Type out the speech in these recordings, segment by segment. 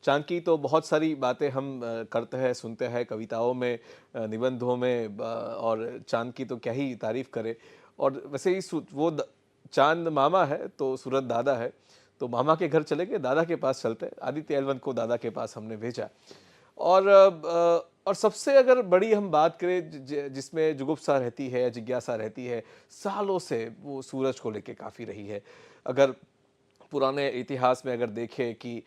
चाँद की तो बहुत सारी बातें हम करते हैं, सुनते हैं कविताओं में, निबंधों में, और चाँद की तो क्या ही तारीफ़ करें। और वैसे ही वो चाँद मामा है तो सूरज दादा है, तो मामा के घर चले गए, दादा के पास चलते हैं। आदित्य एल1 को दादा के पास हमने भेजा। और सबसे अगर बड़ी हम बात करें जिसमें जुगुप्सा रहती है, जिज्ञासा रहती है, सालों से वो सूरज को लेके काफ़ी रही है। अगर पुराने इतिहास में अगर देखें कि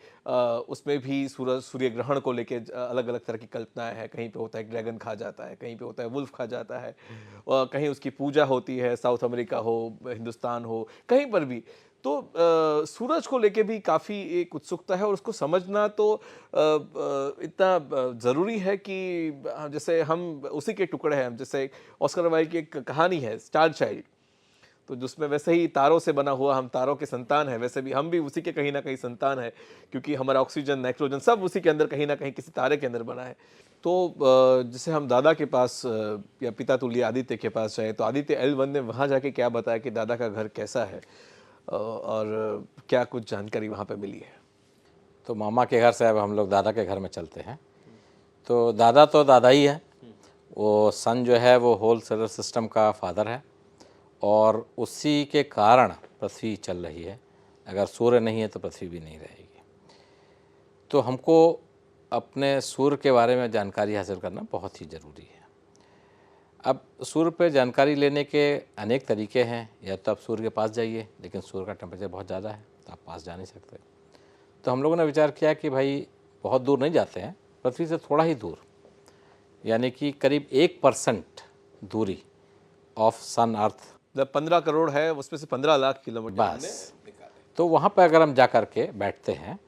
उसमें भी सूर्य ग्रहण को लेके अलग-अलग तरह की कल्पनाएँ हैं। कहीं पे होता है ड्रैगन खा जाता है, कहीं पे होता है वुल्फ खा जाता है, कहीं उसकी पूजा होती है, साउथ अमेरिका हो, हिंदुस्तान हो, कहीं पर भी। तो सूरज को लेके भी काफ़ी एक उत्सुकता है, और उसको समझना तो इतना ज़रूरी है कि जैसे हम उसी के टुकड़े हैं। जैसे ऑस्कर वाइल्ड की एक कहानी है स्टार चाइल्ड, तो जिसमें वैसे ही तारों से बना हुआ, हम तारों के संतान हैं, वैसे भी हम भी उसी के कहीं न कहीं संतान हैं, क्योंकि हमारा ऑक्सीजन, नाइट्रोजन सब उसी के अंदर कहीं न कहीं किसी तारे के अंदर बना है। तो जैसे हम दादा के पास या पिता तुल्य आदित्य के पास जाए, तो आदित्य एल1 ने वहाँ जाके क्या बताया कि दादा का घर कैसा है, और क्या कुछ जानकारी वहाँ पे मिली है? तो मामा के घर से अब हम लोग दादा के घर में चलते हैं। तो दादा ही है। वो सन जो है वो होल सोलर सिस्टम का फादर है, और उसी के कारण पृथ्वी चल रही है। अगर सूर्य नहीं है तो पृथ्वी भी नहीं रहेगी। तो हमको अपने सूर्य के बारे में जानकारी हासिल करना बहुत ही ज़रूरी है। अब सूर्य पे जानकारी लेने के अनेक तरीके हैं। या तो आप सूर्य के पास जाइए, लेकिन सूर्य का टेम्परेचर बहुत ज़्यादा है तो आप पास जा नहीं सकते। तो हम लोगों ने विचार किया कि भाई बहुत दूर नहीं जाते हैं, पृथ्वी से थोड़ा ही दूर, यानी कि करीब 1% दूरी ऑफ सन अर्थ, जब 15 करोड़ है, उसमें से 15 लाख किलोमीटर हमने बस। तो वहाँ पर अगर हम जा कर के बैठते हैं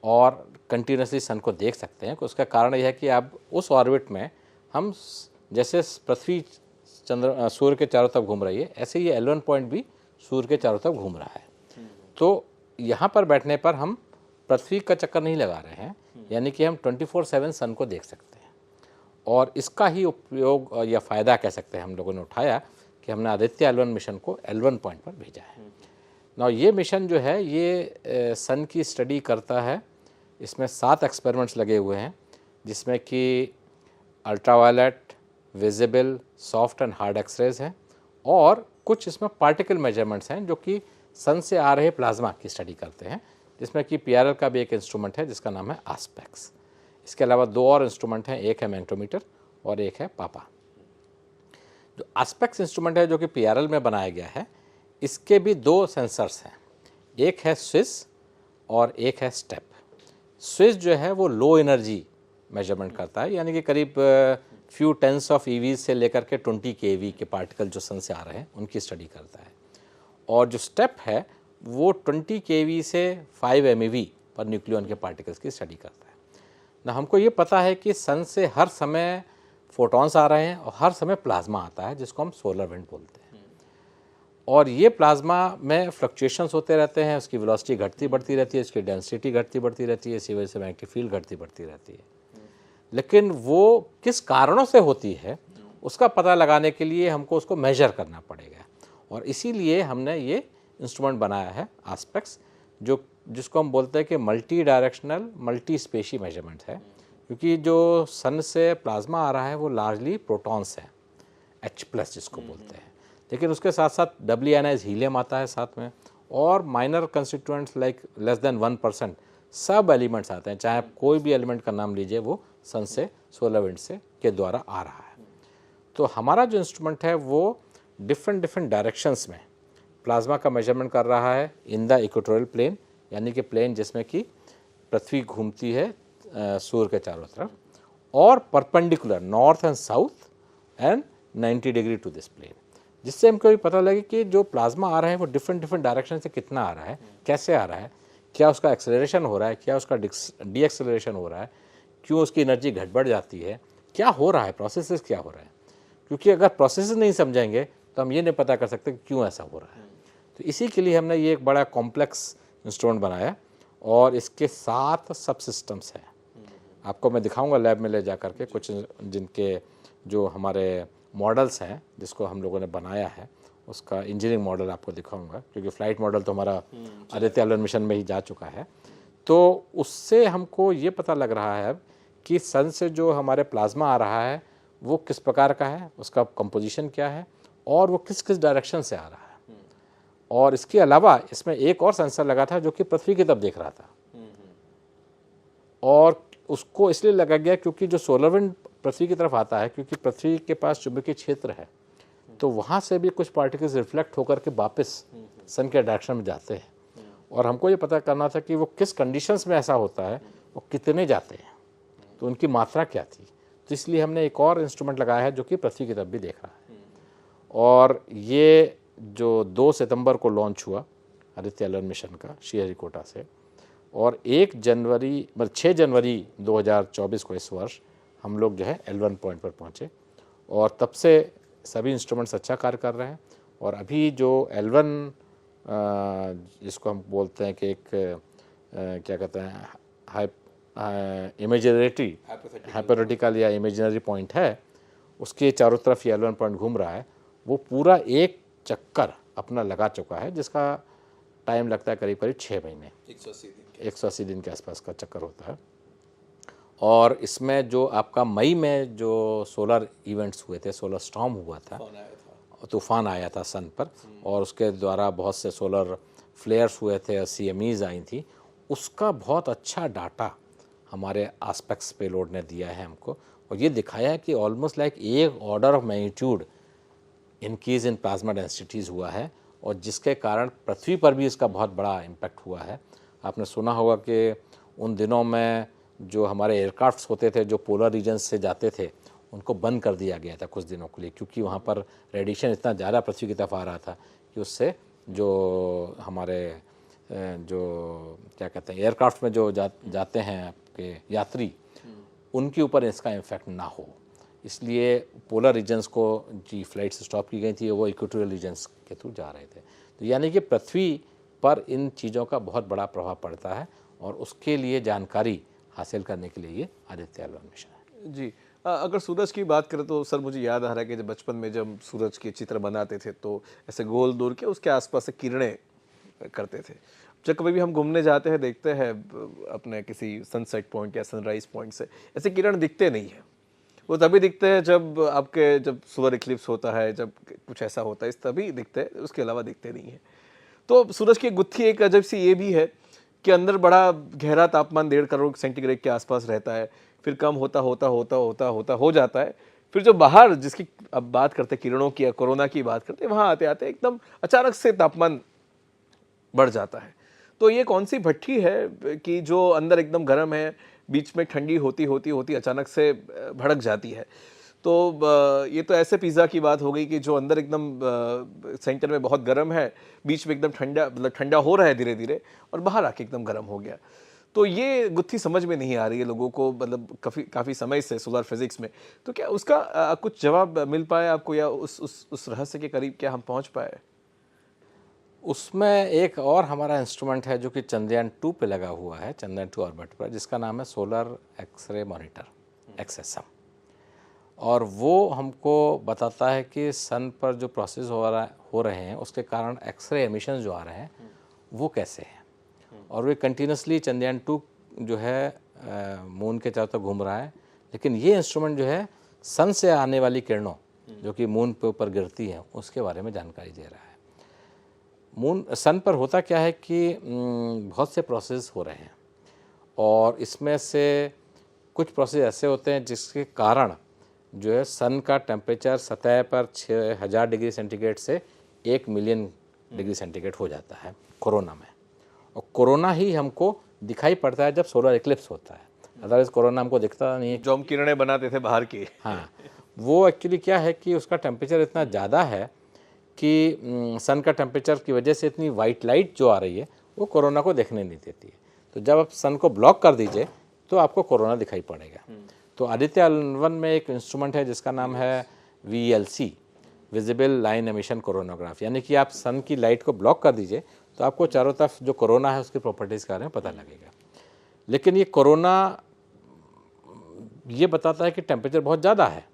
और कंटिन्यूसली सन को देख सकते हैं, तो उसका कारण यह है कि अब उस ऑर्बिट में हम जैसे पृथ्वी सूर्य के चारों तरफ घूम रही है, ऐसे ही L1 पॉइंट भी सूर्य के चारों तरफ घूम रहा है। तो यहाँ पर बैठने पर हम पृथ्वी का चक्कर नहीं लगा रहे हैं, यानी कि हम 24/7 सन को देख सकते हैं। और इसका ही उपयोग या फ़ायदा कह सकते हैं हम लोगों ने उठाया कि हमने आदित्य L1 मिशन को L1 पॉइंट पर भेजा है। ना ये मिशन जो है ये सन की स्टडी करता है। इसमें 7 एक्सपेरिमेंट्स लगे हुए हैं, जिसमें कि ultraviolet, visible, soft and hard X rays हैं, और कुछ इसमें पार्टिकल मेजरमेंट्स हैं जो कि सन से आ रहे प्लाज्मा की स्टडी करते हैं, जिसमें कि PRL का भी एक इंस्ट्रूमेंट है जिसका नाम है आस्पेक्स। इसके अलावा 2 और इंस्ट्रूमेंट हैं, एक है मैग्नेटोमीटर और एक है पापा। जो आस्पेक्स इंस्ट्रूमेंट है जो कि PRL में बनाया गया है, इसके भी 2 सेंसर्स हैं, एक है स्विस और एक है स्टेप। स्विस जो है वो लो एनर्जी मेजरमेंट करता है, यानी कि करीब फ्यू टेंस ऑफ EV से लेकर के 20 kV के पार्टिकल जो सन से आ रहे हैं उनकी स्टडी करता है। और जो स्टेप है वो 20 kV से 5 MeV पर न्यूक्लियन के पार्टिकल्स की स्टडी करता है ना। हमको ये पता है कि सन से हर समय फोटॉन्स आ रहे हैं और हर समय प्लाज्मा आता है, जिसको हम सोलर विंड बोलते हैं। और ये प्लाज्मा में फ्लक्चुएशंस होते रहते हैं, उसकी वेलोसिटी घटती बढ़ती रहती है, उसकी डेंसिटी घटती बढ़ती रहती है, इसी वजह से मैग्नेटिक फील्ड घटती बढ़ती रहती है। लेकिन वो किस कारणों से होती है उसका पता लगाने के लिए हमको उसको मेजर करना पड़ेगा, और इसीलिए हमने ये इंस्ट्रूमेंट बनाया है आस्पेक्स, जिसको हम बोलते हैं कि multi directional multi species measurement है। क्योंकि जो सन से प्लाज्मा आ रहा है वो लार्जली प्रोटॉन्स हैं, H+ जिसको बोलते हैं, लेकिन उसके साथ साथ डबली आयनाइज हीलियम आता है साथ में, और minor constituents like less than 1% सब एलिमेंट्स आते हैं। चाहे आप कोई भी एलिमेंट का नाम लीजिए, वो सन से सोलर विंड से के द्वारा आ रहा है। तो हमारा जो इंस्ट्रूमेंट है वो डिफरेंट डायरेक्शंस में प्लाज्मा का मेजरमेंट कर रहा है इन द इक्वेटोरियल प्लेन, यानी कि प्लेन जिसमें कि पृथ्वी घूमती है सूर्य के चारों तरफ, और perpendicular north end south end 90 degree to this plane, जिससे हमको ये पता लगे कि जो प्लाज्मा आ रहा है वो डिफरेंट डायरेक्शन से कितना आ रहा है, कैसे आ रहा है, क्या उसका एक्सेलरेशन हो रहा है, क्या उसका डी एक्सेलरेशन हो रहा है, क्यों उसकी एनर्जी घट बढ़ जाती है, क्या हो रहा है, प्रोसेसेस क्या हो रहा है। क्योंकि अगर प्रोसेसेस नहीं समझेंगे तो हम ये नहीं पता कर सकते कि क्यों ऐसा हो रहा है। तो इसी के लिए हमने ये एक बड़ा कॉम्प्लेक्स इंस्ट्रूमेंट बनाया, और इसके 7 सब सिस्टम्स हैं। आपको मैं दिखाऊंगा लैब में ले जा करके कुछ जिनके जो हमारे मॉडल्स हैं जिसको हम लोगों ने बनाया है, उसका इंजीनियरिंग मॉडल आपको दिखाऊंगा, क्योंकि फ़्लाइट मॉडल तो हमारा आदित्य L1 मिशन में ही जा चुका है। तो उससे हमको ये पता लग रहा है अब कि सन से जो हमारे प्लाज्मा आ रहा है वो किस प्रकार का है, उसका कंपोजिशन क्या है और वो किस किस डायरेक्शन से आ रहा है। और इसके अलावा इसमें एक और सेंसर लगा था जो कि पृथ्वी की तरफ देख रहा था, और उसको इसलिए लगा गया क्योंकि जो सोलर विंड पृथ्वी की तरफ आता है, क्योंकि पृथ्वी के पास चुंबकीय क्षेत्र है, तो वहाँ से भी कुछ पार्टिकल्स रिफ्लेक्ट होकर के वापस सन के डायरेक्शन में जाते हैं। और हमको ये पता करना था कि वो किस कंडीशंस में ऐसा होता है, वो कितने जाते हैं, तो उनकी मात्रा क्या थी। तो इसलिए हमने एक और इंस्ट्रूमेंट लगाया है जो कि पृथ्वी की तरफ भी देख रहा है। और ये जो 2 सितंबर को लॉन्च हुआ आदित्य L1 मिशन का श्रीहरिकोटा से, और 6 जनवरी 2024 को इस वर्ष हम लोग जो है L1 पॉइंट पर पहुँचे, और तब से सभी इंस्ट्रूमेंट्स अच्छा कार्य कर रहे हैं। और अभी जो L1 जिसको हम बोलते हैं कि एक क्या कहते हैं हाइपोथेटिकल या इमेजिनरी पॉइंट है, उसके चारों तरफ ये L1 पॉइंट घूम रहा है। वो पूरा एक चक्कर अपना लगा चुका है, जिसका टाइम लगता है करीब करीब 6 महीने, 180 दिन के आसपास का चक्कर होता है। और इसमें जो आपका मई में जो सोलर इवेंट्स हुए थे, सोलर स्टॉर्म हुआ था, तूफान आया था सन पर, और उसके द्वारा बहुत से सोलर फ्लेयर्स हुए थे और CMEs आई थी, उसका बहुत अच्छा डाटा हमारे आस्पेक्ट्स पेलोड ने दिया है हमको। और ये दिखाया है कि almost like 1 order of magnitude increase in plasma densities हुआ है, और जिसके कारण पृथ्वी पर भी इसका बहुत बड़ा इम्पैक्ट हुआ है। आपने सुना होगा कि उन दिनों में जो हमारे एयरक्राफ्ट्स होते थे जो पोलर रीजन्स से जाते थे, उनको बंद कर दिया गया था कुछ दिनों के लिए, क्योंकि वहाँ पर रेडिएशन इतना ज़्यादा पृथ्वी की तरफ आ रहा था कि उससे जो हमारे जो क्या कहते हैं एयरक्राफ्ट में जो जाते हैं आपके यात्री, उनके ऊपर इसका इम्फेक्ट ना हो, इसलिए पोलर रीजन्स को जी फ्लाइट्स स्टॉप की गई थी, वो इक्वेटोरियल रीजन्स के थ्रू जा रहे थे। तो यानी कि पृथ्वी पर इन चीज़ों का बहुत बड़ा प्रभाव पड़ता है, और उसके लिए जानकारी हासिल करने के लिए ये आदित्य L1 मिशन है। जी, अगर सूरज की बात करें तो सर मुझे याद आ रहा है कि जब बचपन में जब सूरज के चित्र बनाते थे तो ऐसे गोल दूर के उसके आसपास से किरणें करते थे। जब कभी भी हम घूमने जाते हैं, देखते हैं अपने किसी सनसेट पॉइंट या सनराइज पॉइंट से, ऐसे किरण दिखते नहीं हैं। वो तभी दिखते हैं जब सोलर इक्लिप्स होता है, जब कुछ ऐसा होता है, इस तभी दिखते हैं, उसके अलावा दिखते नहीं हैं। तो सूरज की गुत्थी एक अजब सी ये भी है कि अंदर बड़ा गहरा तापमान 1.5 करोड़ सेंटीग्रेड के आसपास रहता है, फिर कम होता हो जाता है, फिर जो बाहर जिसकी अब बात करते हैं किरणों की या कोरोना की बात करते हैं, वहाँ आते आते एकदम अचानक से तापमान बढ़ जाता है। तो ये कौन सी भट्ठी है कि जो अंदर एकदम गर्म है, बीच में ठंडी होती अचानक से भड़क जाती है। तो ये तो ऐसे पिज़्ज़ा की बात हो गई कि जो अंदर एकदम सेंटर में बहुत गर्म है, बीच में एकदम ठंडा, मतलब ठंडा हो रहा है धीरे धीरे, और बाहर आके एकदम गर्म हो गया। तो ये गुत्थी समझ में नहीं आ रही है लोगों को, मतलब काफ़ी समय से सोलर फिजिक्स में। तो क्या उसका कुछ जवाब मिल पाया आपको, या उस रहस्य के करीब क्या हम पहुंच पाए? उसमें एक और हमारा इंस्ट्रूमेंट है जो कि चंद्रयान 2 पे लगा हुआ है, चंद्रयान 2 ऑर्बिट पर, जिसका नाम है सोलर एक्सरे मॉनिटर, XSM। और वो हमको बताता है कि सन पर जो प्रोसेस हो रहे हैं उसके कारण एक्सरे एमिशन जो आ रहे हैं वो कैसे हैं। और वे कंटिन्यूसली चंद्रयान 2 जो है मून के चारों तरफ घूम रहा है, लेकिन ये इंस्ट्रूमेंट जो है सन से आने वाली किरणों जो कि मून पे ऊपर गिरती हैं उसके बारे में जानकारी दे रहा है। सन पर होता क्या है कि बहुत से प्रोसेस हो रहे हैं, और इसमें से कुछ प्रोसेस ऐसे होते हैं जिसके कारण जो है सन का टेम्परेचर सतह पर 6000 डिग्री सेंटीग्रेड से 1 मिलियन डिग्री सेंटीग्रेड हो जाता है कोरोना में। और कोरोना ही हमको दिखाई पड़ता है जब सोलर इक्लिप्स होता है, अदरवाइज कोरोना हमको दिखता नहीं है। जो हम किरणें बनाते थे बाहर की, हाँ, वो एक्चुअली क्या है कि उसका टेम्परेचर इतना ज़्यादा है कि सन का टेम्परेचर की वजह से इतनी वाइट लाइट जो आ रही है वो कोरोना को देखने नहीं देती है। तो जब आप सन को ब्लॉक कर दीजिए तो आपको कोरोना दिखाई पड़ेगा। तो आदित्य L1 में एक इंस्ट्रूमेंट है जिसका नाम है VLC, visible line emission coronagraph, यानी कि आप सन की लाइट को ब्लॉक कर दीजिए तो आपको चारों तरफ जो कोरोना है उसकी प्रॉपर्टीज़ के बारे में पता लगेगा। लेकिन ये कोरोना ये बताता है कि टेम्परेचर बहुत ज़्यादा है,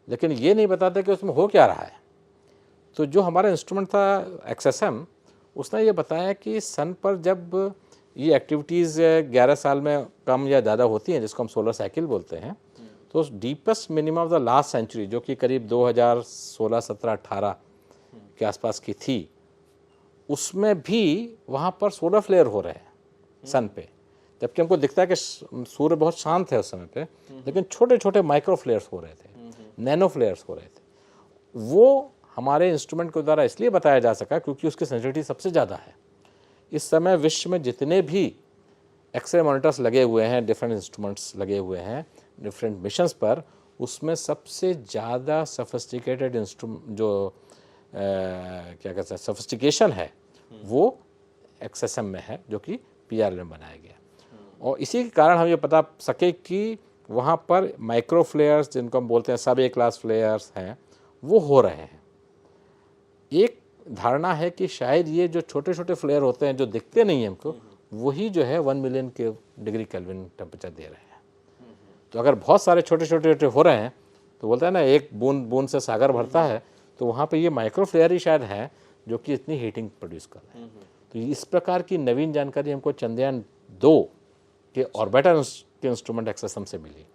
लेकिन ये नहीं बताता कि उसमें हो क्या रहा है। तो जो हमारा इंस्ट्रूमेंट था XSM, उसने ये बताया कि सन पर जब ये एक्टिविटीज़ 11 साल में कम या ज़्यादा होती हैं, जिसको हम सोलर साइकिल बोलते हैं। तो deepest minimum of the last century, जो कि करीब 2016, 17, 18 के आसपास की थी, उसमें भी वहाँ पर सोलर फ्लेयर हो रहे हैं सन पे, जबकि हमको दिखता है कि सूर्य बहुत शांत है उस समय पे, लेकिन छोटे छोटे माइक्रो फ्लेयर्स हो रहे थे, नैनो फ्लेयर्स हो रहे थे। वो हमारे इंस्ट्रूमेंट के द्वारा इसलिए बताया जा सका क्योंकि उसकी सेंसिटिविटी सबसे ज़्यादा है। इस समय विश्व में जितने भी एक्सरे मॉनिटर्स लगे हुए हैं, डिफरेंट इंस्ट्रूमेंट्स लगे हुए हैं डिफरेंट मिशंस पर, उसमें सबसे ज़्यादा सफिस्टिकेटेड इंस्ट्रूमेंट जो क्या कहते हैं सफिस्टिकेशन है, वो एक्सएसएम में है, जो कि पीआरएल में बनाया गया। और इसी के कारण हम ये बता सके कि वहाँ पर माइक्रो फ्लेयर्स, जिनको हम बोलते हैं सब ए क्लास फ्लेयर्स हैं, वो हो रहे हैं। एक धारणा है कि शायद ये जो छोटे छोटे फ्लेयर होते हैं जो दिखते नहीं हैं हमको, वही जो है 1 मिलियन के डिग्री केल्विन टेम्परेचर दे रहे हैं। तो अगर बहुत सारे छोटे छोटे हो रहे हैं, तो बोलते हैं ना एक बूंद बूंद से सागर भरता है, तो वहाँ पे ये माइक्रो फ्लेयर ही शायद है जो कि इतनी हीटिंग प्रोड्यूस कर रहे हैं। तो इस प्रकार की नवीन जानकारी हमको चंद्रयान 2 के ऑर्बिटर के इंस्ट्रूमेंट एक्सएसएम से मिली।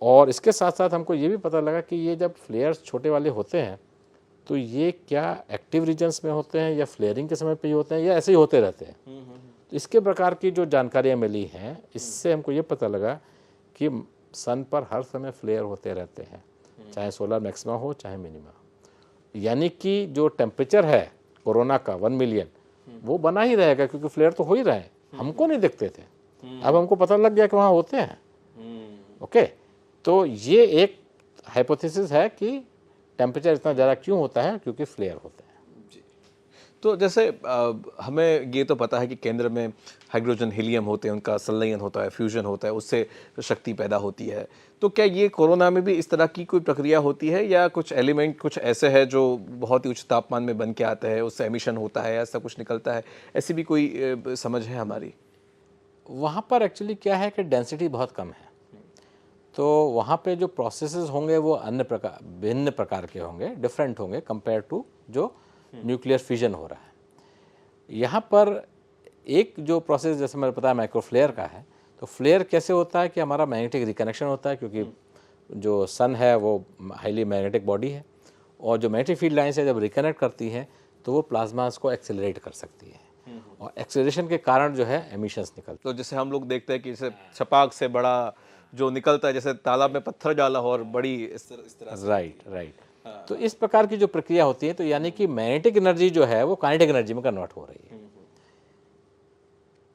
और इसके साथ साथ हमको ये भी पता लगा कि ये जब फ्लेयर्स छोटे वाले होते हैं, तो ये क्या एक्टिव रीजन्स में होते हैं या फ्लेयरिंग के समय पे ही होते हैं या ऐसे ही होते रहते हैं। तो इसके प्रकार की जो जानकारियाँ मिली हैं, इससे हमको ये पता लगा कि सन पर हर समय फ्लेयर होते रहते हैं, चाहे सोलर मैक्सिमा हो चाहे मिनिमा। यानी कि जो टेम्परेचर है कोरोना का 1 मिलियन, वो बना ही रहेगा, क्योंकि फ्लेयर तो हो ही रहे हैं, हमको नहीं दिखते थे, अब हमको पता लग गया कि वहाँ होते हैं। ओके, तो ये एक हाइपोथेसिस है कि टेम्परेचर इतना ज़्यादा क्यों होता है, क्योंकि फ्लेयर होते हैं। तो जैसे हमें ये तो पता है कि केंद्र में हाइड्रोजन हीलियम होते हैं, उनका संलयन होता है, फ्यूजन होता है, उससे शक्ति पैदा होती है। तो क्या ये कोरोना में भी इस तरह की कोई प्रक्रिया होती है, या कुछ एलिमेंट कुछ ऐसे है जो बहुत ही उच्च तापमान में बन के आते हैं, उससे एमिशन होता है, ऐसा कुछ निकलता है? ऐसी भी कोई समझ है हमारी? वहाँ पर एक्चुअली क्या है कि डेंसिटी बहुत कम है, तो वहाँ पे जो प्रोसेसेस होंगे वो भिन्न प्रकार के होंगे, डिफरेंट होंगे कंपेयर टू जो न्यूक्लियर फिजन हो रहा है। यहाँ पर एक जो प्रोसेस जैसे मैंने बताया माइक्रो फ्लेयर का है, तो फ्लेयर कैसे होता है कि हमारा मैग्नेटिक रिकनेक्शन होता है, क्योंकि जो सन है वो हाईली मैग्नेटिक बॉडी है, और जो मैग्नेटिक फील्ड लाइन से जब रिकनेक्ट करती हैं तो वो प्लाज्मास को एक्सेलरेट कर सकती है, और एक्सेलरेशन के कारण जो है एमिशंस निकलते तो जैसे हम लोग देखते हैं कि जैसे छपाक से बड़ा जो निकलता है, जैसे तालाब में पत्थर डाला हो और बड़ी इस तरह से। राइट। तो इस प्रकार की जो प्रक्रिया होती है, तो यानी कि मैग्नेटिक एनर्जी जो है वो काइनेटिक एनर्जी में कन्वर्ट हो रही है,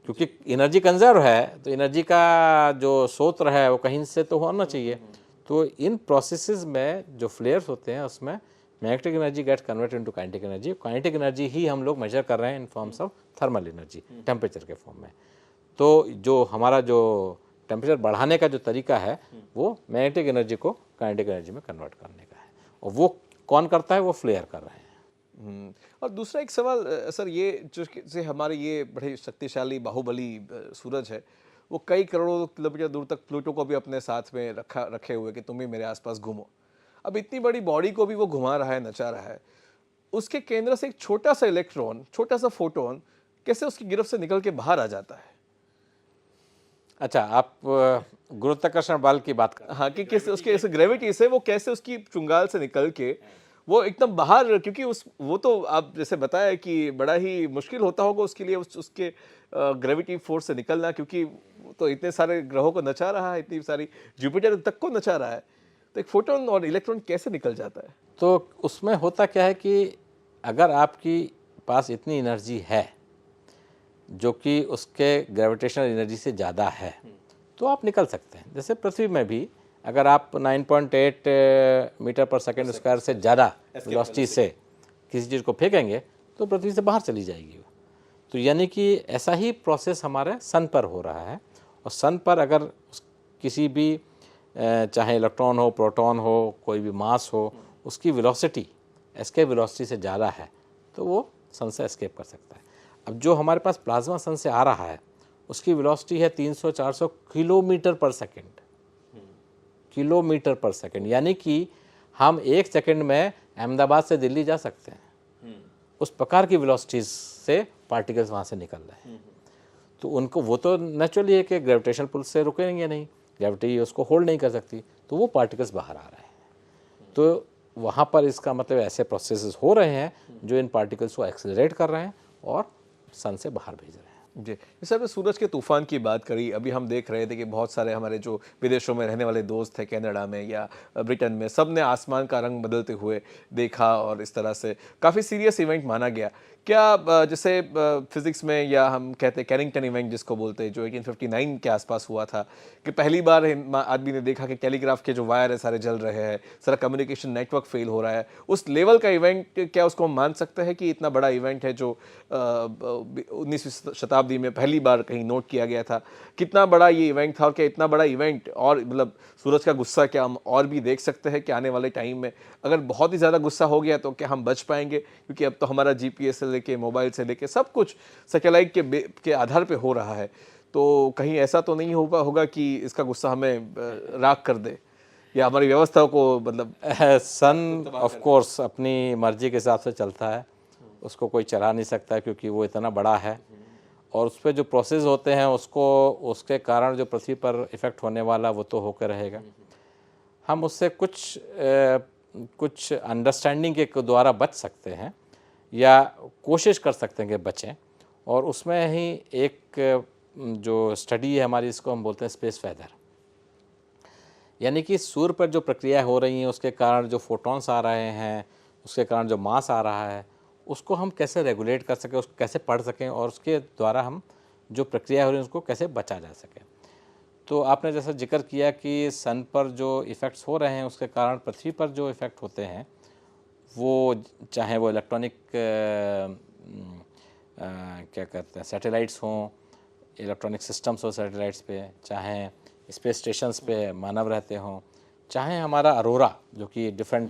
क्योंकि एनर्जी कंजर्व है, तो एनर्जी का जो स्रोत है वो कहीं से तो होना चाहिए। तो इन प्रोसेसेस में जो फ्लेयर्स होते हैं उसमें magnetic energy gets converted into kinetic energy. Kinetic energy ही हम लोग मेजर कर रहे हैं in forms of thermal energy, temperature के फॉर्म में। तो जो हमारा जो टेम्परेचर बढ़ाने का जो तरीका है वो मैग्नेटिक एनर्जी को काइनेटिक एनर्जी में कन्वर्ट करने का है, और वो कौन करता है? वो फ्लेयर कर रहे हैं। और दूसरा एक सवाल सर, ये जो से हमारे ये बड़े शक्तिशाली बाहुबली सूरज है, वो कई करोड़ों किलोमीटर दूर तक प्लूटो को भी अपने साथ में रखे हुए कि तुम भी मेरे आसपास घूमो। अब इतनी बड़ी बॉडी को भी वो घुमा रहा है, नचा रहा है, उसके केंद्र से एक छोटा सा इलेक्ट्रॉन, छोटा सा फोटोन कैसे उसकी गिरफ्त से निकल के बाहर आ जाता है? अच्छा, आप गुरुत्वाकर्षण बल की बात कर? हाँ, कि कैसे उसके इस ग्रेविटी से वो कैसे उसकी चुंगाल से निकल के वो एकदम बाहर, क्योंकि वो तो आप जैसे बताया कि बड़ा ही मुश्किल होता होगा उसके लिए उसके ग्रेविटी फोर्स से निकलना, क्योंकि वो तो इतने सारे ग्रहों को नचा रहा है, इतनी सारी जुपिटर तक को नचा रहा है, तो एक फोटोन और इलेक्ट्रॉन कैसे निकल जाता है? तो उसमें होता क्या है कि अगर आपकी पास इतनी एनर्जी है जो कि उसके ग्रेविटेशनल एनर्जी से ज़्यादा है, तो आप निकल सकते हैं। जैसे पृथ्वी में भी अगर आप 9.8 मीटर पर सेकंड स्क्वायर से ज़्यादा वेलोसिटी से किसी चीज़ को फेंकेंगे तो पृथ्वी से बाहर चली जाएगी। तो यानी कि ऐसा ही प्रोसेस हमारे सन पर हो रहा है, और सन पर अगर किसी भी चाहे इलेक्ट्रॉन हो, प्रोटॉन हो, कोई भी मास हो, उसकी वेलोसिटी एस्केप वेलोसिटी से ज़्यादा है तो वो सन से एस्केप कर सकता है। अब जो हमारे पास प्लाज्मा सन से आ रहा है उसकी वेलोसिटी है 300-400 किलोमीटर पर सेकंड, किलोमीटर पर सेकंड, यानी कि हम 1 सेकंड में अहमदाबाद से दिल्ली जा सकते हैं। उस प्रकार की वेलोसिटीज से पार्टिकल्स वहाँ से निकल रहे हैं। तो उनको वो तो नेचुरली है कि ग्रेविटेशनल पुल से रुकेंगे नहीं, ग्रेविटी उसको होल्ड नहीं कर सकती, तो वो पार्टिकल्स बाहर आ रहे हैं। तो वहाँ पर इसका मतलब ऐसे प्रोसेसेस हो रहे हैं जो इन पार्टिकल्स को एक्सेलरेट कर रहे हैं और सन से बाहर भेज रहे हैं। जी, जैसे आपने सूरज के तूफान की बात करी, अभी हम देख रहे थे कि बहुत सारे हमारे जो विदेशों में रहने वाले दोस्त हैं, कनाडा में या ब्रिटेन में, सब ने आसमान का रंग बदलते हुए देखा और इस तरह से काफ़ी सीरियस इवेंट माना गया। क्या जैसे फिजिक्स में या हम कहते हैं कैरिंगटन इवेंट जिसको बोलते हैं, जो 1859 के आसपास हुआ था, कि पहली बार आदमी ने देखा कि टेलीग्राफ के जो वायर है सारे जल रहे हैं, सारा कम्युनिकेशन नेटवर्क फेल हो रहा है। उस लेवल का इवेंट क्या उसको हम मान सकते हैं कि इतना बड़ा इवेंट है जो 19वीं शताब्दी में पहली बार कहीं नोट किया गया था? कितना बड़ा ये इवेंट था और क्या इतना बड़ा इवेंट और मतलब सूरज का गुस्सा क्या हम और भी देख सकते हैं कि आने वाले टाइम में अगर बहुत ही ज़्यादा गुस्सा हो गया तो क्या हम बच पाएंगे? क्योंकि अब तो हमारा जीपीएस से लेके मोबाइल से लेके सब कुछ सैटेलाइट के आधार पे हो रहा है, तो कहीं ऐसा तो नहीं होगा कि इसका गुस्सा हमें राख कर दे या हमारी व्यवस्था को मतलब सन ऑफ कोर्स अपनी मर्जी के हिसाब से चलता है, उसको कोई चला नहीं सकता क्योंकि वो इतना बड़ा है और उस पर जो प्रोसेस होते हैं उसको उसके कारण जो पृथ्वी पर इफ़ेक्ट होने वाला वो तो होकर रहेगा। हम उससे कुछ अंडरस्टैंडिंग के द्वारा बच सकते हैं या कोशिश कर सकते हैं कि बचें, और उसमें ही एक जो स्टडी है हमारी, इसको हम बोलते हैं स्पेस वेदर, यानी कि सूर्य पर जो प्रक्रिया हो रही है उसके कारण जो फोटॉन्स आ रहे हैं, उसके कारण जो मास आ रहा है, उसको हम कैसे रेगुलेट कर सकें, उसको कैसे पढ़ सकें और उसके द्वारा हम जो प्रक्रिया हो रही है उसको कैसे बचा जा सके। तो आपने जैसा जिक्र किया कि सन पर जो इफ़ेक्ट्स हो रहे हैं उसके कारण पृथ्वी पर जो इफ़ेक्ट होते हैं वो चाहे वो इलेक्ट्रॉनिक क्या कहते हैं सैटेलाइट्स हों, इलेक्ट्रॉनिक सिस्टम्स हो सैटेलाइट्स पे, चाहे स्पेस स्टेशंस पे मानव रहते हों, चाहे हमारा अरोरा जो कि डिफरेंट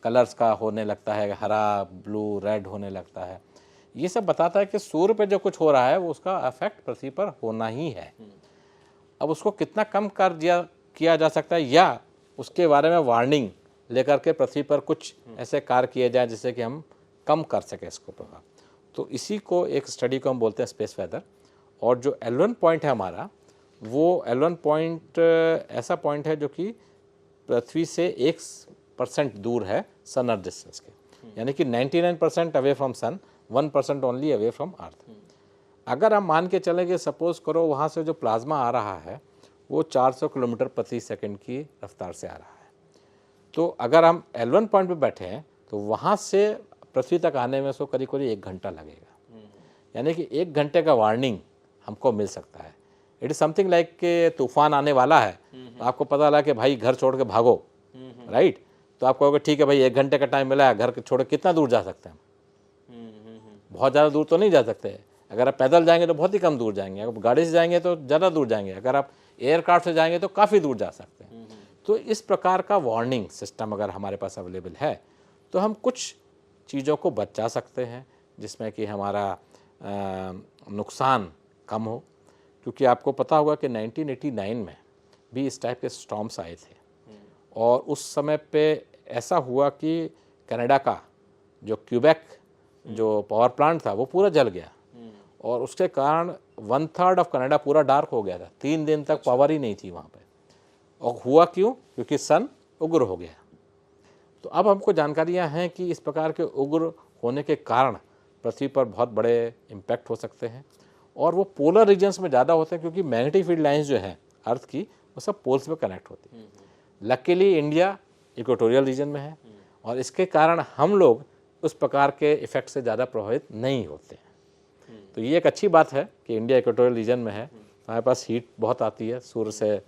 कलर्स का होने लगता है, हरा, ब्लू, रेड होने लगता है, ये सब बताता है कि सूर्य पे जो कुछ हो रहा है वो उसका इफेक्ट पृथ्वी पर होना ही है। अब उसको कितना कम कर दिया किया जा सकता है या उसके बारे में वार्निंग लेकर के पृथ्वी पर कुछ ऐसे कार्य किए जाए जिससे कि हम कम कर सकें इसको प्रभाव, तो इसी को एक स्टडी को हम बोलते हैं स्पेस वेदर। और जो L1 पॉइंट है हमारा, वो L1 पॉइंट ऐसा पॉइंट है जो कि पृथ्वी से 1% दूर है सन अर्थ डिस्टेंस के, यानी कि 99% away from sun, 1% only away from earth. अगर हम मान के चलें कि सपोज करो वहाँ से जो प्लाज्मा आ रहा है वो 400 किलोमीटर प्रति सेकंड की रफ्तार से आ रहा है, तो अगर हम L1 पॉइंट पे बैठे हैं तो वहाँ से पृथ्वी तक आने में उसको करीब करीब 1 घंटा लगेगा, यानी कि 1 घंटे का वार्निंग हमको मिल सकता है। इट इज़ समथिंग लाइक कि तूफान आने वाला है, तो आपको पता लगा कि भाई घर छोड़ के भागो, राइट, तो आप कहोगे ठीक है भाई 1 घंटे का टाइम मिला है, घर छोड़ के कितना दूर जा सकते हैं? बहुत ज़्यादा दूर तो नहीं जा सकते। अगर आप पैदल जाएंगे तो बहुत ही कम दूर जाएंगे, अगर गाड़ी से जाएंगे तो ज़्यादा दूर जाएंगे, अगर आप एयरक्राफ्ट से जाएंगे तो काफ़ी दूर जा सकते हैं। तो इस प्रकार का वार्निंग सिस्टम अगर हमारे पास अवेलेबल है तो हम कुछ चीज़ों को बचा सकते हैं जिसमें कि हमारा नुकसान कम हो। क्योंकि आपको पता होगा कि 1989 में भी इस टाइप के स्टॉर्म्स आए थे और उस समय पे ऐसा हुआ कि कनाडा का जो क्यूबेक जो पावर प्लांट था वो पूरा जल गया और उसके कारण 1/3 ऑफ कनाडा पूरा डार्क हो गया था। 3 दिन तक पावर ही नहीं थी वहाँ पे। और हुआ क्यों? क्योंकि सन उग्र हो गया। तो अब हमको जानकारियाँ हैं कि इस प्रकार के उग्र होने के कारण पृथ्वी पर बहुत बड़े इम्पैक्ट हो सकते हैं और वो पोलर रीजन्स में ज़्यादा होते हैं क्योंकि मैग्नेटिक फील्ड लाइंस जो हैं अर्थ की वो सब पोल्स में कनेक्ट होती हैं। लकीली इंडिया इक्वेटोरियल रीजन में है और इसके कारण हम लोग उस प्रकार के इफेक्ट से ज़्यादा प्रभावित नहीं होते हैं। तो ये एक अच्छी बात है कि इंडिया इक्वेटोरियल रीजन में है, हमारे पास हीट बहुत आती है, सूर्य से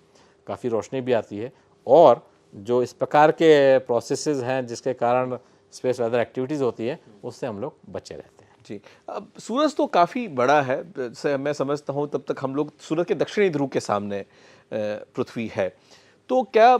काफ़ी रोशनी भी आती है और जो इस प्रकार के प्रोसेसेस हैं जिसके कारण स्पेस वेदर एक्टिविटीज़ होती है उससे हम लोग बचे रहते हैं। जी, अब सूरज तो काफ़ी बड़ा है, से मैं समझता हूँ तब तक हम लोग सूरज के दक्षिणी ध्रुव के सामने पृथ्वी है, तो क्या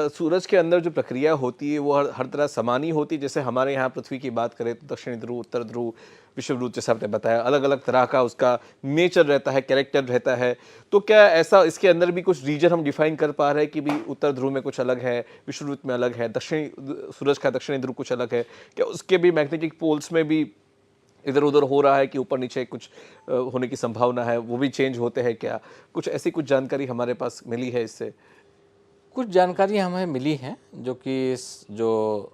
सूरज के अंदर जो प्रक्रिया होती है वो हर तरह समान ही होती है? जैसे हमारे यहाँ पृथ्वी की बात करें तो दक्षिणी ध्रुव, उत्तर ध्रुव, विषुववृत्त जैसे आपने बताया, अलग अलग तरह का उसका नेचर रहता है, कैरेक्टर रहता है, तो क्या ऐसा इसके अंदर भी कुछ रीजन हम डिफाइन कर पा रहे हैं कि भी उत्तर ध्रुव में कुछ अलग है, विषुववृत्त में अलग है, दक्षिणी सूरज का दक्षिणी ध्रुव कुछ अलग है, क्या उसके भी मैग्नेटिक पोल्स में भी इधर उधर हो रहा है कि ऊपर नीचे कुछ होने की संभावना है, वो भी चेंज होते हैं क्या? कुछ ऐसी कुछ जानकारी हमारे पास मिली है इससे? कुछ जानकारी हमें मिली हैं जो कि जो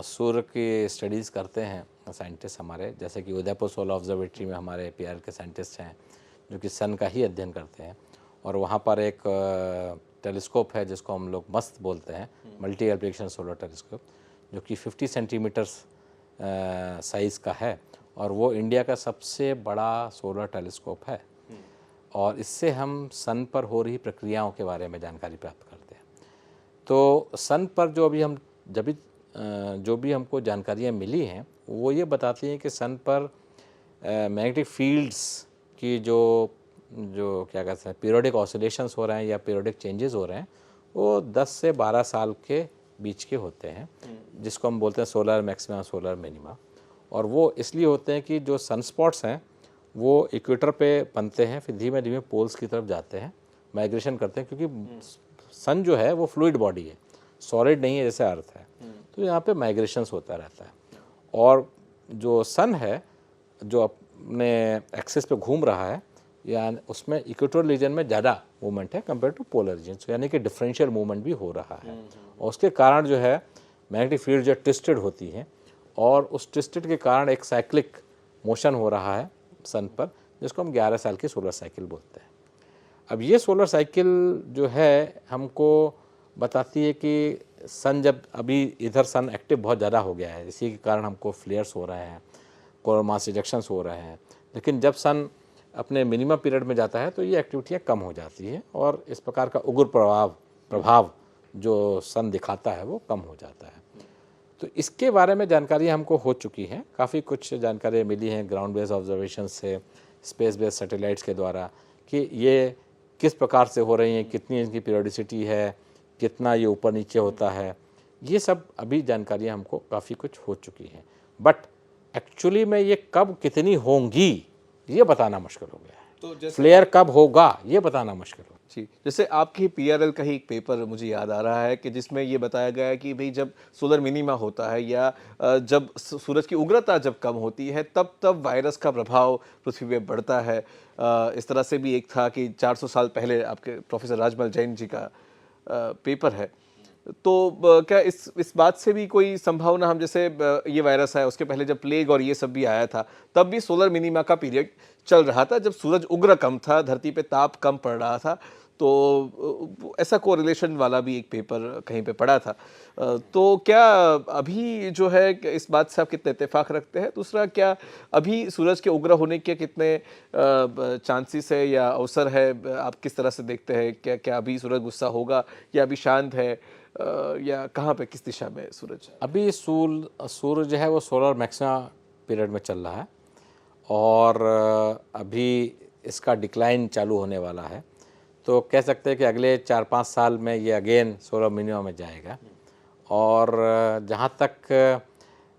सूर्य की स्टडीज़ करते हैं साइंटिस्ट हमारे, जैसे कि उदयपुर सोलर ऑब्जर्वेटरी में हमारे पीआरएल के साइंटिस्ट हैं जो कि सन का ही अध्ययन करते हैं, और वहाँ पर एक टेलीस्कोप है जिसको हम लोग मस्त बोलते हैं, मल्टी एप्लीकेशन सोलर टेलीस्कोप, जो कि 50 सेंटीमीटर्स साइज़ का है, और वो इंडिया का सबसे बड़ा सोलर टेलीस्कोप है। और इससे हम सन पर हो रही प्रक्रियाओं के बारे में जानकारी प्राप्त करते हैं। तो सन पर जो भी हमको जानकारियाँ मिली हैं वो ये बताती हैं कि सन पर मैग्नेटिक फील्ड्स की जो क्या कहते हैं पीरियोडिक ऑसिलेशंस हो रहे हैं या पीरियोडिक चेंजेस हो रहे हैं, वो 10 से 12 साल के बीच के होते हैं, जिसको हम बोलते हैं सोलर मैक्सिमा, सोलर मिनिमा। और वो इसलिए होते हैं कि जो सन स्पॉट्स हैं वो इक्वेटर पे बनते हैं, फिर धीमे धीमे पोल्स की तरफ जाते हैं, माइग्रेशन करते हैं, क्योंकि सन जो है वो फ्लूइड बॉडी है, सॉलिड नहीं है जैसे अर्थ है, तो यहाँ पे माइग्रेशंस होता रहता है। और जो सन है जो अपने एक्सिस पे घूम रहा है, यानी उसमें इक्वेटोरियल रीजन में ज़्यादा मूवमेंट है कंपेयर टू पोलर रीजन, यानी कि डिफरेंशियल मूवमेंट भी हो रहा है। और उसके कारण जो है मैग्नेटिक फील्ड जो ट्विस्टेड होती है, और उस ट्विस्टेड के कारण एक साइक्लिक मोशन हो रहा है सन पर, जिसको हम 11 साल की सोलर साइकिल बोलते हैं। अब ये सोलर साइकिल जो है हमको बताती है कि सन जब अभी इधर सन एक्टिव बहुत ज़्यादा हो गया है, इसी के कारण हमको फ्लेयर्स हो रहे हैं, कोरोना मास इजेक्शंस हो रहे हैं, लेकिन जब सन अपने मिनिमम पीरियड में जाता है तो ये एक्टिविटियाँ कम हो जाती है, और इस प्रकार का उग्र प्रभाव जो सन दिखाता है वो कम हो जाता है। तो इसके बारे में जानकारी हमको हो चुकी है, काफ़ी कुछ जानकारी मिली है ग्राउंड बेस्ड ऑब्जर्वेशन से, स्पेस बेस्ड सैटेलाइट्स के द्वारा, कि ये किस प्रकार से हो रही हैं, कितनी इनकी पीरियोडिसिटी है, कितना ये ऊपर नीचे होता है, ये सब अभी जानकारियाँ हमको काफ़ी कुछ हो चुकी हैं। बट एक्चुअली में ये कब कितनी होंगी ये बताना मुश्किल हो गया है, तो फ्लेयर कब होगा ये बताना मुश्किल हो। जी, जैसे आपकी पीआरएल का ही एक पेपर मुझे याद आ रहा है कि जिसमें ये बताया गया है कि भाई जब सोलर मिनीमा होता है या जब सूरज की उग्रता जब कम होती है तब वायरस का प्रभाव पृथ्वी पे बढ़ता है। इस तरह से भी एक था कि 400 साल पहले आपके प्रोफेसर राजमल जैन जी का पेपर है। तो क्या इस बात से भी कोई संभावना, हम जैसे ये वायरस है उसके पहले जब प्लेग और ये सब भी आया था तब भी सोलर मिनीमा का पीरियड चल रहा था, जब सूरज उग्र कम था, धरती पे ताप कम पड़ रहा था, तो ऐसा कोरिलेशन वाला भी एक पेपर कहीं पे पढ़ा था। तो क्या अभी जो है इस बात से आप कितने इत्तेफाक रखते हैं? दूसरा, क्या अभी सूरज के उग्र होने के कितने चांसेस है या अवसर है? आप किस तरह से देखते हैं? क्या अभी सूरज गुस्सा होगा या अभी शांत है, या कहाँ पे किस दिशा में सूरज है? अभी सूर्य जो है वो सोलर मैक्सिमा पीरियड में चल रहा है, और अभी इसका डिक्लाइन चालू होने वाला है, तो कह सकते हैं कि अगले 4-5 साल में ये अगेन सोलर मिनिमा में जाएगा। और जहाँ तक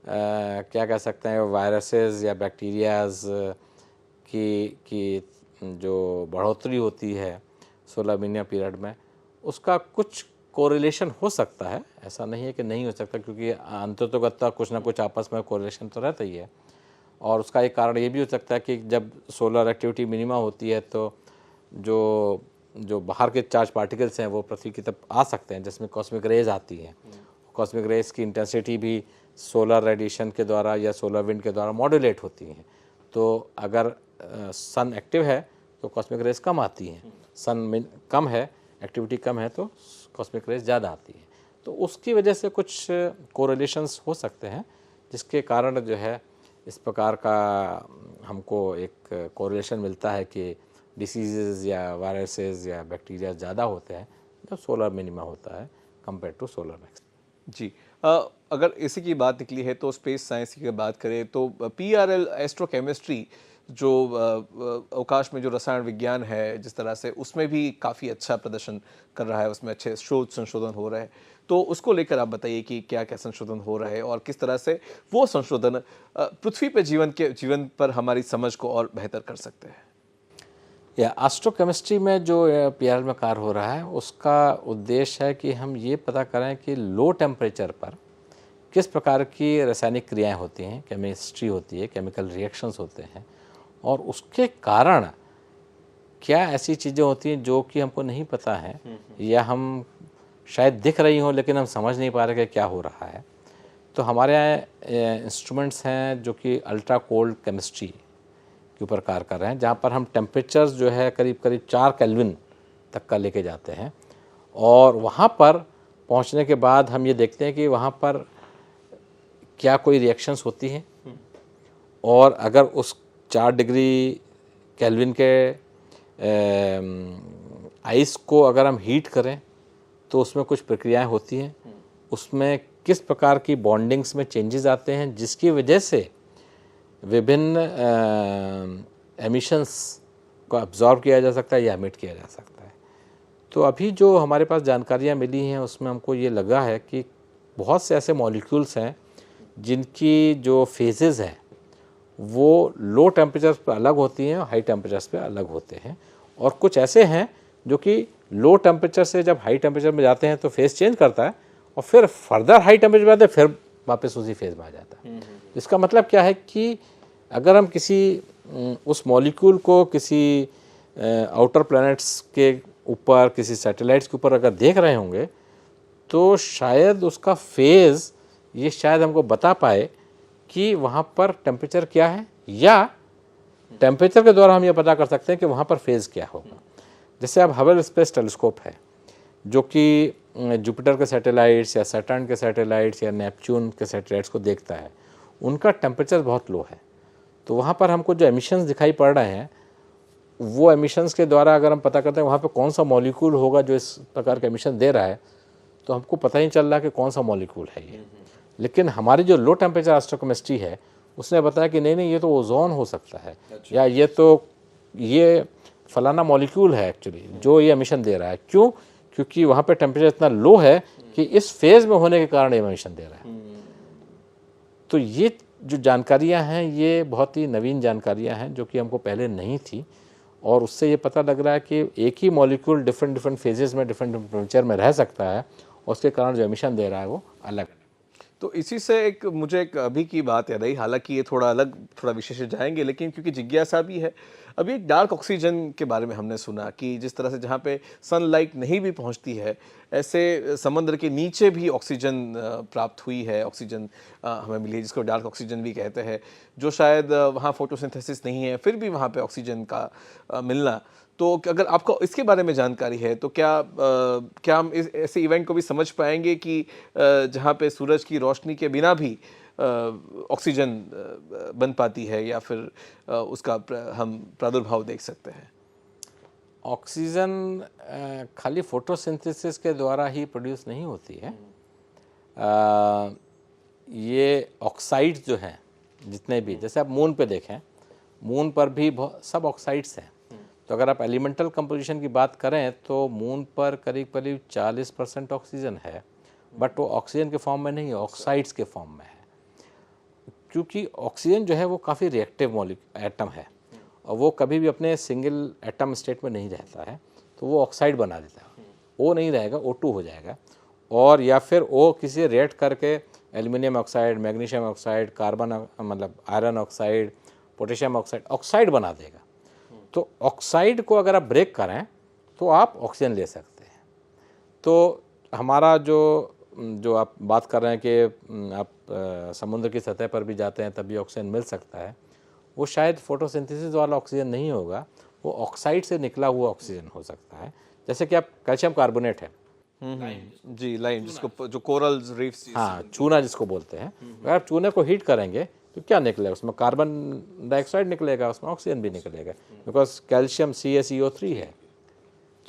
क्या कह सकते हैं वायरसेस या बैक्टीरियाज की जो बढ़ोतरी होती है सोलर मिनिमा पीरियड में, उसका कुछ कोरिलेशन हो सकता है, ऐसा नहीं है कि नहीं हो सकता, क्योंकि अंततोगत्वा कुछ ना कुछ आपस में कोरिलेशन तो रहता ही है। और उसका एक कारण ये भी हो सकता है कि जब सोलर एक्टिविटी मिनिमा होती है तो जो बाहर के चार्ज पार्टिकल्स हैं वो पृथ्वी की तरफ आ सकते हैं, जिसमें कॉस्मिक रेज आती हैं। कॉस्मिक रेज की इंटेंसिटी भी सोलर रेडिएशन के द्वारा या सोलर विंड के द्वारा मॉड्यूलेट होती हैं। तो अगर सन एक्टिव है तो कॉस्मिक रेज कम आती हैं, सन कम है, एक्टिविटी कम है तो कॉस्मिक रेज ज़्यादा आती है। तो उसकी वजह से कुछ कोरिलेशंस हो सकते हैं, जिसके कारण जो है इस प्रकार का हमको एक कोरिलेशन मिलता है कि डिसीजेज या वायरसेस या बैक्टीरिया ज़्यादा होते हैं जब सोलर मिनिमा होता है कंपेयर टू सोलर मैक्स। जी, अगर इसी की बात निकली है तो स्पेस साइंस की बात करें तो पीआरएल एस्ट्रोकेमिस्ट्री जो अवकाश में जो रसायन विज्ञान है, जिस तरह से उसमें भी काफ़ी अच्छा प्रदर्शन कर रहा है, उसमें अच्छे शोध संशोधन हो रहे हैं, तो उसको लेकर आप बताइए कि क्या क्या संशोधन हो रहा है और किस तरह से वो संशोधन पृथ्वी पर जीवन पर हमारी समझ को और बेहतर कर सकते हैं। या एस्ट्रोकेमिस्ट्री में जो पीआरएल में कार्य हो रहा है उसका उद्देश्य है कि हम ये पता करें कि लो टेम्परेचर पर किस प्रकार की रासायनिक क्रियाएं होती हैं, केमिस्ट्री होती है, केमिकल रिएक्शंस होते हैं, और उसके कारण क्या ऐसी चीज़ें होती हैं जो कि हमको नहीं पता है, या हम शायद दिख रही हों लेकिन हम समझ नहीं पा रहे कि क्या हो रहा है। तो हमारे यहाँ इंस्ट्रूमेंट्स हैं जो कि अल्ट्रा कोल्ड केमिस्ट्री के ऊपर कार्य कर रहे हैं, जहाँ पर हम टेम्परेचर्स जो है करीब करीब 4 केल्विन तक का लेके जाते हैं, और वहाँ पर पहुँचने के बाद हम ये देखते हैं कि वहाँ पर क्या कोई रिएक्शंस होती हैं, और अगर उस 4 डिग्री केल्विन के आइस को अगर हम हीट करें तो उसमें कुछ प्रक्रियाएं होती हैं, उसमें किस प्रकार की बॉन्डिंग्स में चेंजेस आते हैं, जिसकी वजह से विभिन्न एमिशंस को अब्जॉर्ब किया जा सकता है या एमिट किया जा सकता है। तो अभी जो हमारे पास जानकारियाँ मिली हैं उसमें हमको ये लगा है कि बहुत से ऐसे मॉलिक्यूल्स हैं जिनकी जो फेजेस हैं वो लो टेम्परेचर्स पे अलग होती हैं और हाई टेम्परेचर्स पे अलग होते हैं, और कुछ ऐसे हैं जो कि लो टेम्परेचर से जब हाई टेम्परेचर में जाते हैं तो फेज चेंज करता है, और फिर फर्दर हाई टेम्परेचर में जाते हैं फिर वापस उसी फेज में आ जाता है। इसका मतलब क्या है कि अगर हम किसी उस मॉलिक्यूल को किसी आउटर प्लैनेट्स के ऊपर, किसी सैटेलाइट्स के ऊपर अगर देख रहे होंगे तो शायद उसका फेज़ ये शायद हमको बता पाए कि वहाँ पर टेम्परेचर क्या है, या टेम्परेचर के द्वारा हम ये पता कर सकते हैं कि वहाँ पर फेज़ क्या होगा। जैसे अब हबल स्पेस टेलीस्कोप है जो कि जुपिटर के सैटेलाइट्स या सैटर्न के सैटेलाइट्स या नेपच्यून के सैटेलाइट्स को देखता है, उनका टेम्परेचर बहुत लो है, तो वहाँ पर हमको जो एमिशंस दिखाई पड़ रहे हैं वो एमिशंस के द्वारा अगर हम पता करते हैं वहाँ पे कौन सा मॉलिक्यूल होगा जो इस प्रकार के एमिशन दे रहा है, तो हमको पता ही चल रहा है कि कौन सा मॉलिक्यूल है ये। लेकिन हमारी जो लो टेम्परेचर एस्ट्रोकेमिस्ट्री है उसने बताया कि नहीं ये तो ओजोन हो सकता है, या ये फलाना मॉलिक्यूल है एक्चुअली जो ये एमिशन दे रहा है। क्यों? क्योंकि वहाँ पे टेम्परेचर इतना लो है कि इस फेज में होने के कारण ये एमिशन दे रहा है। तो ये जो जानकारियाँ हैं ये बहुत ही नवीन जानकारियाँ हैं जो कि हमको पहले नहीं थी, और उससे ये पता लग रहा है कि एक ही मॉलिक्यूल डिफरेंट फेजेस में डिफरेंट टेम्परेचर में रह सकता है, और उसके कारण जो एमिशन दे रहा है वो अलग है। तो इसी से मुझे एक अभी की बात याद आई, हालांकि ये थोड़ा विषय से जाएंगे, लेकिन क्योंकि जिज्ञासा भी है। अभी एक डार्क ऑक्सीजन के बारे में हमने सुना कि जिस तरह से जहाँ पे सनलाइट नहीं भी पहुँचती है, ऐसे समुद्र के नीचे भी ऑक्सीजन प्राप्त हुई है, ऑक्सीजन हमें मिली है जिसको डार्क ऑक्सीजन भी कहते हैं, जो शायद वहाँ फोटोसिंथेसिस नहीं है फिर भी वहाँ पे ऑक्सीजन का मिलना। तो अगर आपको इसके बारे में जानकारी है तो क्या हम ऐसे इवेंट को भी समझ पाएंगे कि जहाँ पे सूरज की रोशनी के बिना भी ऑक्सीजन बन पाती है, या फिर उसका हम प्रादुर्भाव देख सकते हैं? ऑक्सीजन खाली फोटोसिंथेसिस के द्वारा ही प्रोड्यूस नहीं होती है। ये ऑक्साइड्स जो हैं जितने भी, जैसे आप मून पे देखें, मून पर भी सब ऑक्साइड्स हैं। तो अगर आप एलिमेंटल कंपोजिशन की बात करें तो मून पर करीब करीब 40% ऑक्सीजन है, बट वो ऑक्सीजन के फॉर्म में नहीं है, ऑक्साइड्स के फॉर्म में है। क्योंकि ऑक्सीजन जो है वो काफ़ी रिएक्टिव एटम है, और वो कभी भी अपने सिंगल एटम स्टेट में नहीं रहता है, तो वो ऑक्साइड बना देता है। ओ नहीं रहेगा, O2 हो जाएगा, और या फिर ओ किसी रिएक्ट करके aluminium oxide, magnesium oxide, carbon मतलब आयरन ऑक्साइड, पोटेशियम ऑक्साइड बना देगा। तो ऑक्साइड को अगर आप ब्रेक करें तो आप ऑक्सीजन ले सकते हैं। तो हमारा जो आप बात कर रहे हैं कि आप समुद्र की सतह पर भी जाते हैं तभी ऑक्सीजन मिल सकता है, वो शायद फोटोसिंथेसिस वाला ऑक्सीजन नहीं होगा, वो ऑक्साइड से निकला हुआ ऑक्सीजन हो सकता है। जैसे कि आप कैल्शियम कार्बोनेट है, जी लाइम, जिसको जो कोरल्स रीफ्स, हाँ चूना जिसको बोलते हैं, अगर आप चूने को हीट करेंगे तो क्या निकलेगा? उसमें कार्बन डाइऑक्साइड निकलेगा, उसमें ऑक्सीजन भी निकलेगा, बिकॉज कैल्शियम CaCO3 है,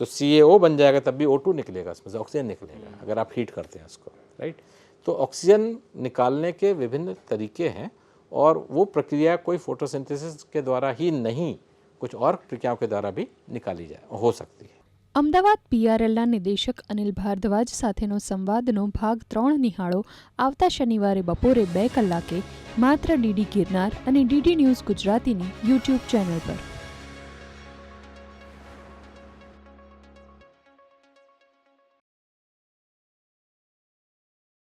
तो CaO बन जाएगा, तब भी O2 निकलेगा, उसमें से ऑक्सीजन निकलेगा अगर आप हीट करते हैं उसको, राइट। तो ऑक्सीजन निकालने के विभिन्न तरीके हैं, और वो प्रक्रिया कोई फोटोसिंथेसिस के द्वारा ही नहीं, कुछ और प्रक्रियाओं के द्वारा भी निकाली हो सकती है। અમદાવાદ PRLના નિદેશક અનિલ ભારદ્વાજ સાથેનો સંવાદનો ભાગ 3 નિહાળો આવતા શનિવારે બપોરે 2 કલાકે માત્ર DD ગિરનાર અને DD ન્યૂઝ ગુજરાતીની YouTube ચેનલ પર।